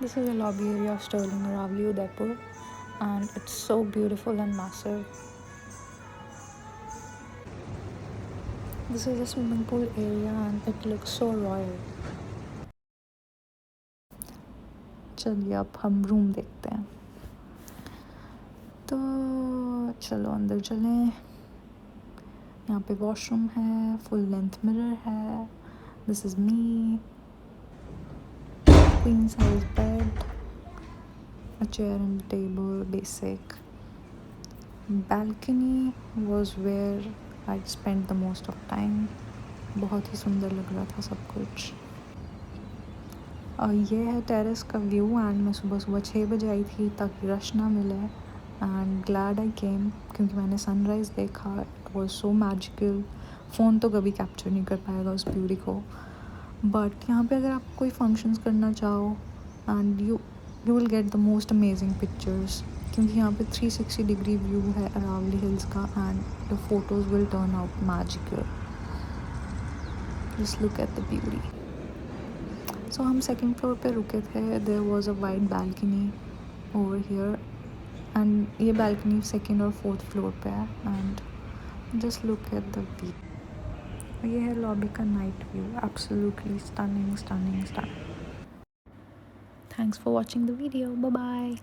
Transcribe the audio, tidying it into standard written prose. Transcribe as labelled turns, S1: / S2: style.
S1: This is the lobby area of Sterling Aravalli, Udaipur, and it's so beautiful and massive. This is a swimming pool area and it looks so royal. चलिए अब हम room देखते हैं। तो चलो अंदर चलें। यहाँ पे वॉशरूम है, फुल लेंथ मिरर है। This is me, queen size bed, a chair and table, basic. Balcony was where I spent the most of time. बहुत ही सुंदर लग रहा था सब कुछ। और ये है टेरेस का व्यू एंड मैं सुबह सुबह 6 बजे आई थी ताकि रश ना मिले एंड ग्लैड आई केम क्योंकि मैंने सनराइज़ देखा। It was so magical. Phone तो कभी कैप्चर नहीं कर पाएगा उस ब्यूटी को, बट यहाँ पे अगर आप कोई फंक्शंस करना चाहो and you will get the most amazing pictures क्योंकि यहाँ पे 360 डिग्री व्यू है अरावली हिल्स का and the photos will turn out magical. Just look at the beauty. So हम सेकेंड फ्लोर पे रुके थे। There was a wide balcony over here and ये बैल्कनी सेकेंड और फोर्थ फ्लोर पे है and just look at the view. ये है लॉबी का night view, absolutely stunning stunning stunning. Thanks for watching the video, bye bye.